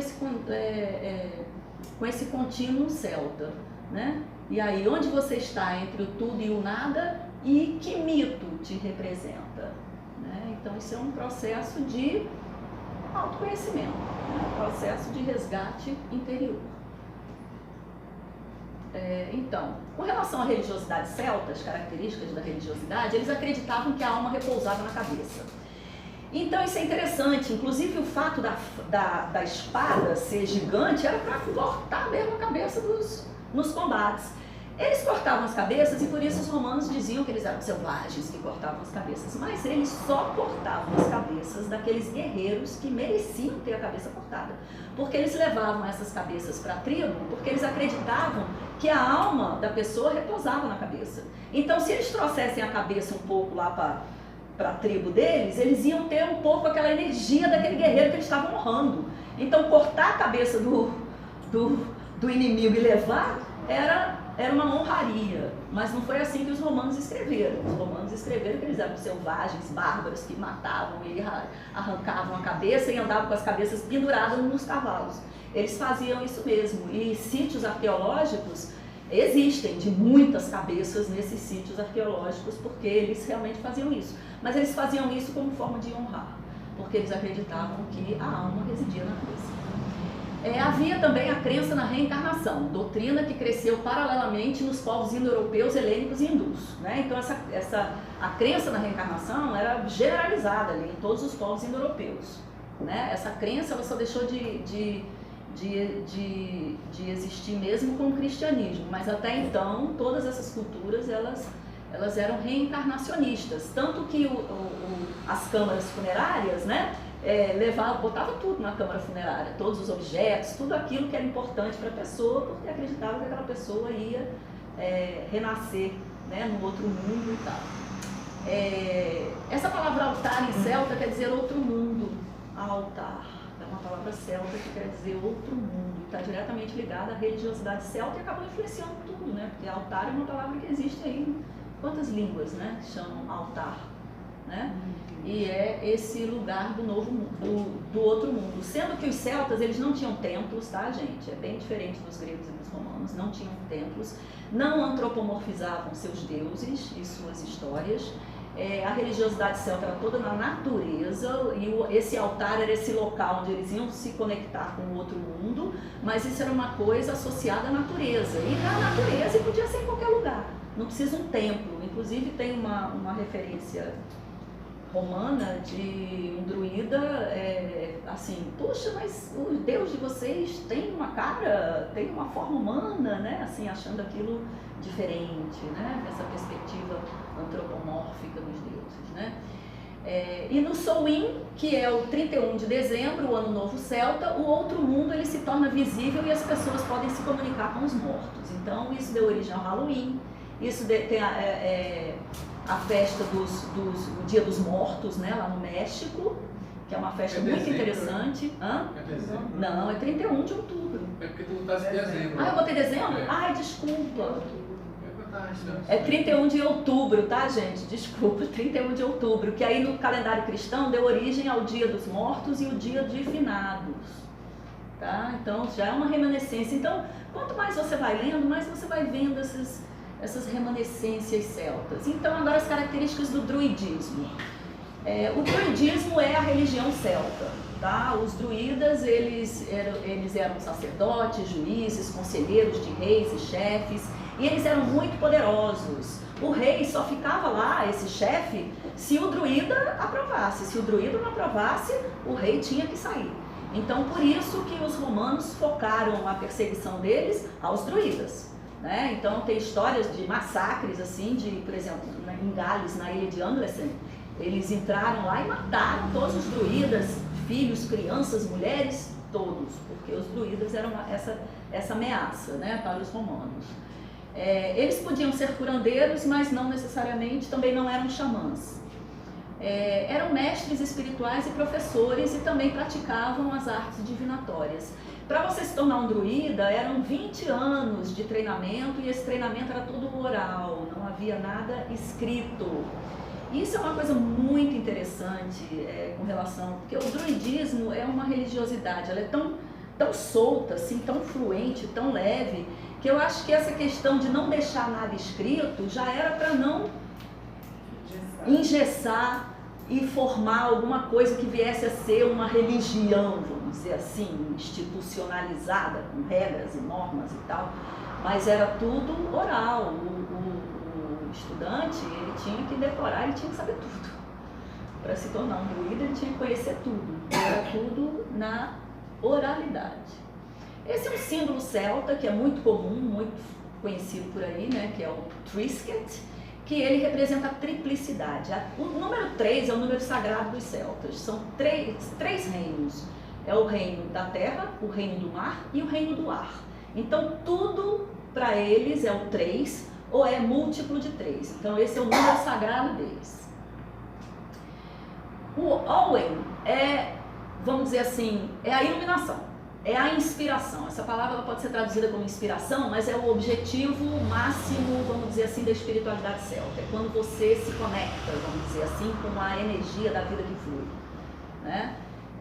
esse contínuo celta, né? E aí onde você está entre o tudo e o nada e que mito te representa, né? Então isso é um processo de autoconhecimento, né? Um processo de resgate interior. Então, com relação à religiosidade celta, as características da religiosidade, eles acreditavam que a alma repousava na cabeça. Então isso é interessante, inclusive o fato da espada ser gigante era para cortar mesmo a cabeça nos combates. Eles cortavam as cabeças e por isso os romanos diziam que eles eram selvagens que cortavam as cabeças, mas eles só cortavam as cabeças daqueles guerreiros que mereciam ter a cabeça cortada, porque eles levavam essas cabeças para a tribo, porque eles acreditavam que a alma da pessoa repousava na cabeça. Então se eles trouxessem a cabeça um pouco lá para a tribo deles, eles iam ter um pouco aquela energia daquele guerreiro que eles estavam honrando. Então cortar a cabeça do inimigo e levar era uma honraria, mas não foi assim que os romanos escreveram. Os romanos escreveram que eles eram selvagens, bárbaros, que matavam e arrancavam a cabeça e andavam com as cabeças penduradas nos cavalos. Eles faziam isso mesmo, e sítios arqueológicos Existem de muitas cabeças nesses sítios arqueológicos, porque eles realmente faziam isso. Mas eles faziam isso como forma de honrar, porque eles acreditavam que a alma residia na cabeça. Havia também a crença na reencarnação, doutrina que cresceu paralelamente nos povos indo-europeus, helênicos e hindus, né? Então a crença na reencarnação era generalizada ali em todos os povos indo-europeus, né? Essa crença ela só deixou de existir mesmo com o cristianismo, mas até então todas essas culturas elas eram reencarnacionistas, tanto que as câmaras funerárias, né, botava tudo na câmara funerária, todos os objetos, tudo aquilo que era importante para a pessoa, porque acreditava que aquela pessoa ia renascer, né, no outro mundo e tal. Essa palavra altar em celta quer dizer outro mundo, altar. É uma palavra celta que quer dizer outro mundo, está diretamente ligada à religiosidade celta e acabou influenciando tudo, né? Porque altar é uma palavra que existe aí em quantas línguas, né? Chamam altar, né? E é esse lugar do novo mundo, do outro mundo. Sendo que os celtas, eles não tinham templos, tá, gente? É bem diferente dos gregos e dos romanos, não tinham templos, não antropomorfizavam seus deuses e suas histórias. A religiosidade celta era toda na natureza e esse altar era esse local onde eles iam se conectar com o outro mundo, mas isso era uma coisa associada à natureza. E na natureza podia ser em qualquer lugar, não precisa um templo. Inclusive tem uma referência romana de um druida, assim, puxa, mas o Deus de vocês tem uma cara, tem uma forma humana, né? Assim, achando aquilo diferente, né? Essa perspectiva antropomórfica dos deuses, né? E no Samhain, que é o 31 de dezembro, o ano novo celta, o outro mundo ele se torna visível e as pessoas podem se comunicar com os mortos. Então isso deu origem ao Halloween, isso tem a festa o Dia dos Mortos, né, lá no México, que é uma festa muito interessante. Hã? É dezembro? Não, é 31 de outubro. É porque tu botaste dezembro. Eu botei dezembro? Ai, desculpa. É 31 de outubro, tá, gente? Desculpa, 31 de outubro, que aí no calendário cristão deu origem ao Dia dos Mortos e o Dia de Finados, tá? Então já é uma remanescência. Então, quanto mais você vai lendo, mais você vai vendo essas remanescências celtas. Então, agora as características do druidismo. O druidismo é a religião celta, tá? Os druidas, eles eram sacerdotes, juízes, conselheiros de reis e chefes, e eles eram muito poderosos. O rei só ficava lá, esse chefe, se o druida aprovasse. Se o druida não aprovasse, o rei tinha que sair. Então, por isso que os romanos focaram a perseguição deles aos druidas, né? Então, tem histórias de massacres, assim, por exemplo, em Gales, na ilha de Anglesey, eles entraram lá e mataram todos os druidas, filhos, crianças, mulheres, todos, porque os druidas eram essa ameaça, né, para os romanos. Eles podiam ser curandeiros, mas não necessariamente, também não eram xamãs. Eram mestres espirituais e professores e também praticavam as artes divinatórias. Para você se tornar um druida, eram 20 anos de treinamento e esse treinamento era todo oral, não havia nada escrito. Isso é uma coisa muito interessante com relação, porque o druidismo é uma religiosidade, ela é tão solta, assim, tão fluente, tão leve, que eu acho que essa questão de não deixar nada escrito já era para não engessar e formar alguma coisa que viesse a ser uma religião, vamos dizer assim, institucionalizada, com regras e normas e tal, mas era tudo oral. O estudante, ele tinha que decorar, ele tinha que saber tudo. Para se tornar um druida, ele tinha que conhecer tudo, era tudo na oralidade. Esse é um símbolo celta que é muito comum, muito conhecido por aí, né, que é o Trisket, que ele representa a triplicidade. O número 3 é o número sagrado dos celtas. São três reinos. É o reino da terra, o reino do mar e o reino do ar. Então, tudo para eles é o 3 ou é múltiplo de 3. Então, esse é o número sagrado deles. O Owen vamos dizer assim, é a iluminação. É a inspiração. Essa palavra ela pode ser traduzida como inspiração, mas é o objetivo máximo, vamos dizer assim, da espiritualidade celta. É quando você se conecta, vamos dizer assim, com a energia da vida que flui, né?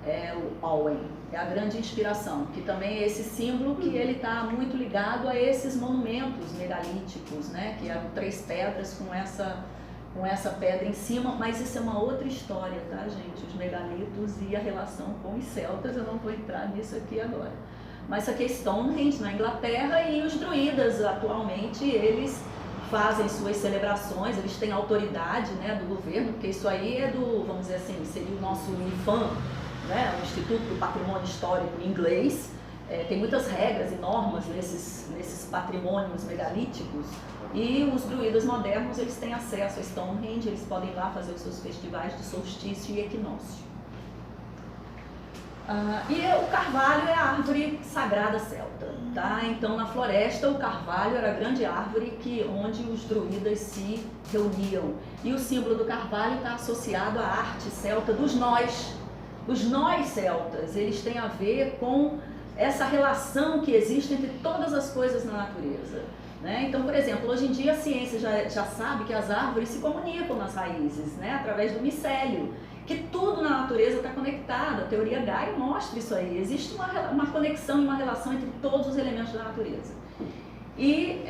é o Owen, é a grande inspiração, que também é esse símbolo que ele está muito ligado a esses monumentos megalíticos, né, que eram 3 pedras com essa pedra em cima, mas isso é uma outra história, tá, gente? Os megalitos e a relação com os celtas, eu não vou entrar nisso aqui agora. Mas isso aqui é Stonehenge, na Inglaterra, e os druidas, atualmente, eles fazem suas celebrações, eles têm autoridade, né, do governo, porque isso aí é do, vamos dizer assim, seria o nosso IPHAN, né, o Instituto do Patrimônio Histórico inglês. Tem muitas regras e normas nesses patrimônios megalíticos, e os druidas modernos, eles têm acesso a Stonehenge, eles podem ir lá fazer os seus festivais de solstício e equinócio. E o carvalho é a árvore sagrada celta, tá? Então, na floresta, o carvalho era a grande árvore onde os druidas se reuniam. E o símbolo do carvalho está associado à arte celta dos nós. Os nós celtas, eles têm a ver com essa relação que existe entre todas as coisas na natureza, né? Então, por exemplo, hoje em dia a ciência já sabe que as árvores se comunicam nas raízes, né? Através do micélio, que tudo na natureza está conectado. A teoria Gaia mostra isso aí. Existe uma conexão e uma relação entre todos os elementos da natureza. E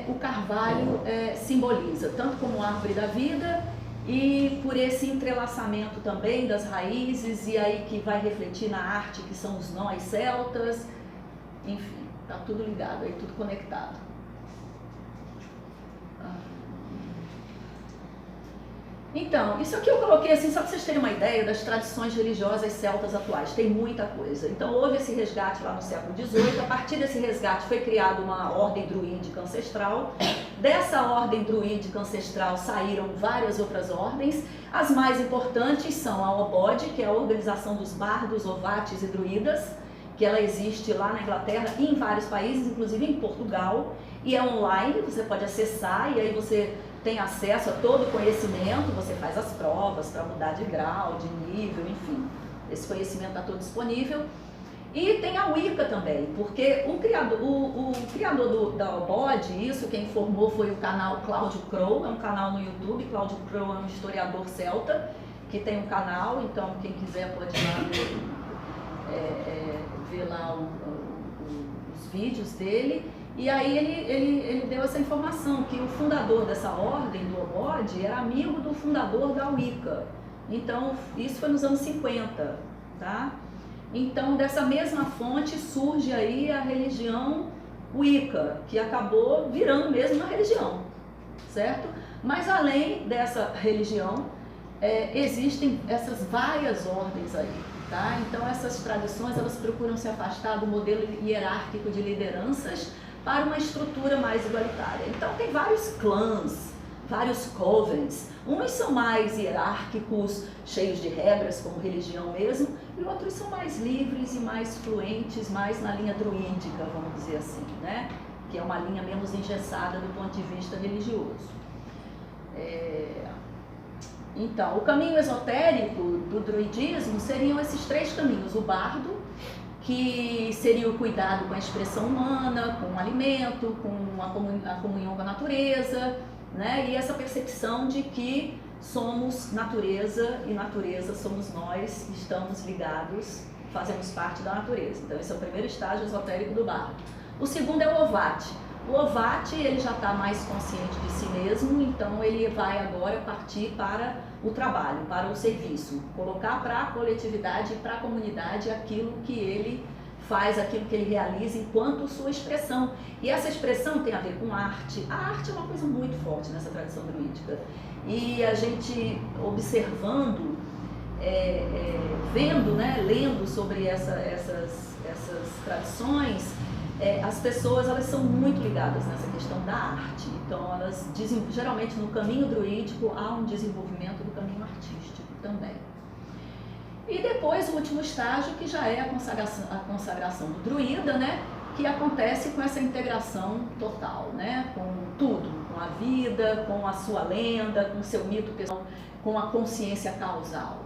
o carvalho simboliza, tanto como árvore da vida, e por esse entrelaçamento também das raízes, e aí que vai refletir na arte, que são os nós celtas. Enfim, está tudo ligado aí, tudo conectado. Então, isso aqui eu coloquei assim só para vocês terem uma ideia das tradições religiosas celtas atuais. Tem muita coisa. Então houve esse resgate lá no século XVIII. A partir desse resgate foi criada uma ordem druídica ancestral. Dessa ordem druídica ancestral saíram várias outras ordens. As mais importantes são a OBOD, que é a Organização dos Bardos, Ovates e Druidas, que ela existe lá na Inglaterra e em vários países, inclusive em Portugal. E é online, você pode acessar e aí você tem acesso a todo o conhecimento, você faz as provas para mudar de grau, de nível, enfim. Esse conhecimento está todo disponível. E tem a Wicca também, porque o criador da OBOD, isso quem formou foi o canal Cláudio Crowe, é um canal no YouTube. Cláudio Crowe é um historiador celta que tem um canal, então quem quiser pode ir lá ver lá os vídeos dele. E aí ele deu essa informação, que o fundador dessa ordem, do OBOD, era amigo do fundador da Wicca. Então, isso foi nos anos 50, tá? Então, dessa mesma fonte surge aí a religião Wicca, que acabou virando mesmo uma religião, certo? Mas além dessa religião, existem essas várias ordens aí, tá? Então, essas tradições, elas procuram se afastar do modelo hierárquico de lideranças para uma estrutura mais igualitária. Então tem vários clãs, vários covens. Uns são mais hierárquicos, cheios de regras, como religião mesmo, e outros são mais livres e mais fluentes, mais na linha druídica, vamos dizer assim, né? Que é uma linha menos engessada do ponto de vista religioso. Então, o caminho esotérico do druidismo seriam esses 3 caminhos: o bardo, que seria o cuidado com a expressão humana, com o alimento, com a comunhão com a natureza, né? E essa percepção de que somos natureza e natureza somos nós, estamos ligados, fazemos parte da natureza. Então esse é o primeiro estágio esotérico do bardo. O segundo é o Ovate. O Ovate, ele já está mais consciente de si mesmo, então ele vai agora partir para o trabalho, para o serviço, colocar para a coletividade e para a comunidade aquilo que ele faz, aquilo que ele realiza enquanto sua expressão. E essa expressão tem a ver com arte. A arte é uma coisa muito forte nessa tradição druídica. E a gente observando, vendo, né, lendo sobre essas tradições, as pessoas, elas são muito ligadas nessa questão da arte. Então elas geralmente no caminho druídico há um desenvolvimento do caminho artístico também. E depois o último estágio, que já é a consagração do druida, né, que acontece com essa integração total, né, com tudo, com a vida, com a sua lenda, com o seu mito pessoal, com a consciência causal.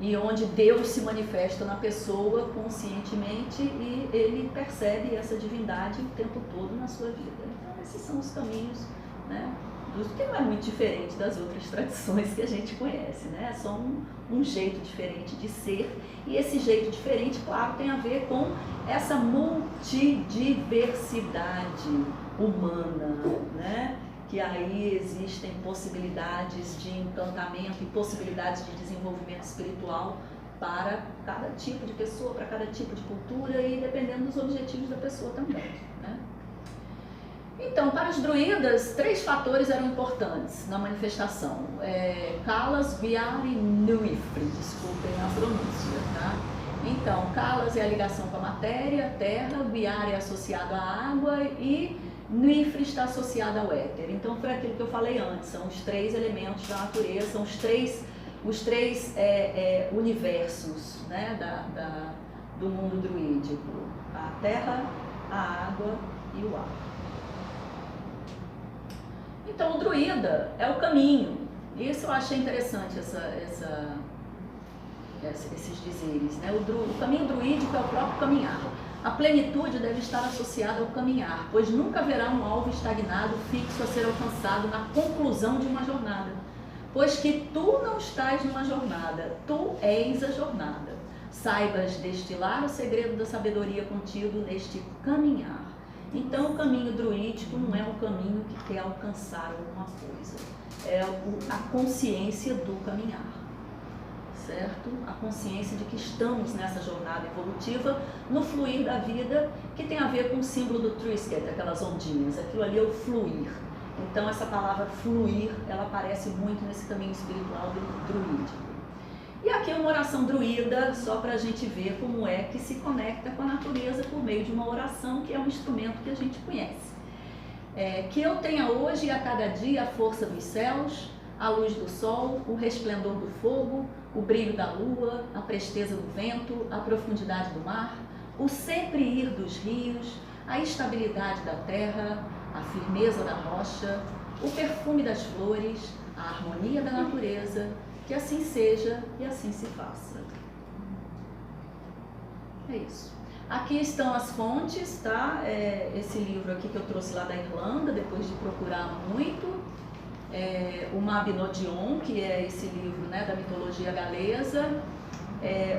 E onde Deus se manifesta na pessoa conscientemente e ele percebe essa divindade o tempo todo na sua vida. Então esses são os caminhos né? Que não é muito diferente das outras tradições que a gente conhece, né? É só um jeito diferente de ser, e esse jeito diferente, claro, tem a ver com essa multidiversidade humana, né? Que aí existem possibilidades de encantamento e possibilidades de desenvolvimento espiritual para cada tipo de pessoa, para cada tipo de cultura e dependendo dos objetivos da pessoa também, né? Então, para os druidas, 3 fatores eram importantes na manifestação. Kalas, Viari e Nuifri, desculpem a pronúncia, tá? Então, Kalas é a ligação com a matéria, terra, Viari é associado à água e Nuifri está associado ao éter. Então, foi aquilo que eu falei antes, são os 3 elementos da natureza, são os três universos, né, do mundo druídico: a terra, a água e o ar. Então, o druida é o caminho. Isso eu achei interessante, esses dizeres, né? O caminho druídico é o próprio caminhar. A plenitude deve estar associada ao caminhar, pois nunca haverá um alvo estagnado fixo a ser alcançado na conclusão de uma jornada. Pois que tu não estás numa jornada, tu és a jornada. Saibas destilar o segredo da sabedoria contido neste caminhar. Então, o caminho druídico não é um caminho que quer alcançar alguma coisa, é a consciência do caminhar, certo? A consciência de que estamos nessa jornada evolutiva, no fluir da vida, que tem a ver com o símbolo do Trisket, aquelas ondinhas, aquilo ali é o fluir. Então, essa palavra fluir, ela aparece muito nesse caminho espiritual do druídico. E aqui uma oração druida, só para a gente ver como é que se conecta com a natureza por meio de uma oração, que é um instrumento que a gente conhece. Que eu tenha hoje e a cada dia a força dos céus, a luz do sol, o resplendor do fogo, o brilho da lua, a presteza do vento, a profundidade do mar, o sempre ir dos rios, a estabilidade da terra, a firmeza da rocha, o perfume das flores, a harmonia da natureza. Que assim seja e assim se faça. É isso. Aqui estão as fontes, tá? Esse livro aqui que eu trouxe lá da Irlanda, depois de procurar muito. O Mabinogion, que é esse livro, né, da mitologia galesa.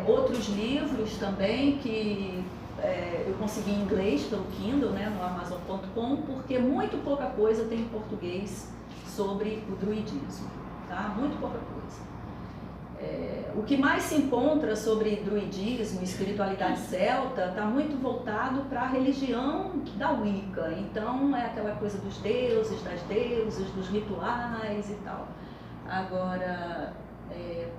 Outros livros também que eu consegui em inglês pelo Kindle, né, no Amazon.com, porque muito pouca coisa tem em português sobre o druidismo, tá? Muito pouca coisa. O que mais se encontra sobre druidismo e espiritualidade celta está muito voltado para a religião da Wicca. Então é aquela coisa dos deuses, das deusas, dos rituais e tal. Agora,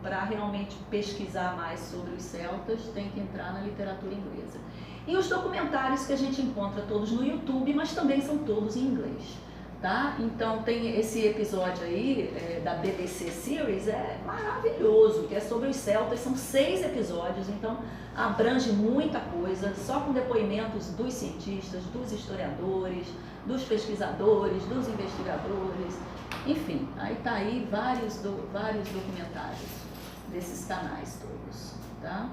para realmente pesquisar mais sobre os celtas, tem que entrar na literatura inglesa. E os documentários que a gente encontra todos no YouTube, mas também são todos em inglês. Tá? Então tem esse episódio aí da BBC Series, maravilhoso, que é sobre os celtas, são 6 episódios, então abrange muita coisa, só com depoimentos dos cientistas, dos historiadores, dos pesquisadores, dos investigadores, enfim, aí tá aí vários documentários desses canais todos, tá?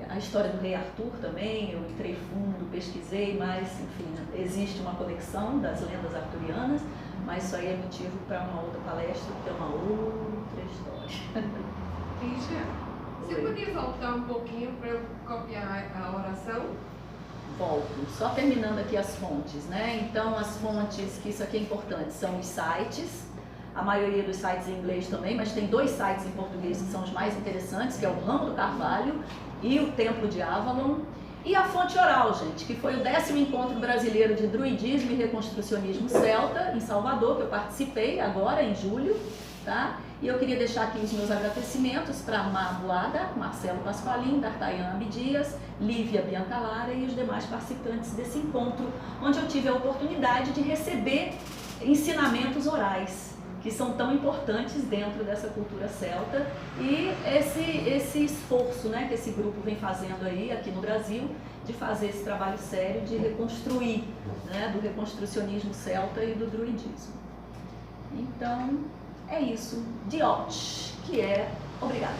A história do rei Arthur também, eu entrei fundo, pesquisei, mas enfim, existe uma conexão das lendas arturianas, mas isso aí é motivo para uma outra palestra, que é uma outra história. Lígia, você podia voltar um pouquinho para eu copiar a oração? Volto, só terminando aqui as fontes, né? Então as fontes, que isso aqui é importante, são os sites. A maioria dos sites em inglês também, mas tem 2 sites em português que são os mais interessantes, que é o Ramo do Carvalho e o Templo de Avalon. E a fonte oral, gente, que foi o 10º Encontro Brasileiro de Druidismo e Reconstrucionismo Celta, em Salvador, que eu participei agora, em julho, tá? E eu queria deixar aqui os meus agradecimentos para Mar Boada, Marcelo Pasqualin, D'Artagnan Abdias, Lívia Biancalara e os demais participantes desse encontro, onde eu tive a oportunidade de receber ensinamentos orais, que são tão importantes dentro dessa cultura celta, e esse esforço, né, que esse grupo vem fazendo aí aqui no Brasil, de fazer esse trabalho sério de reconstruir, né, do reconstrucionismo celta e do druidismo. Então, é isso. Diot, que é obrigada.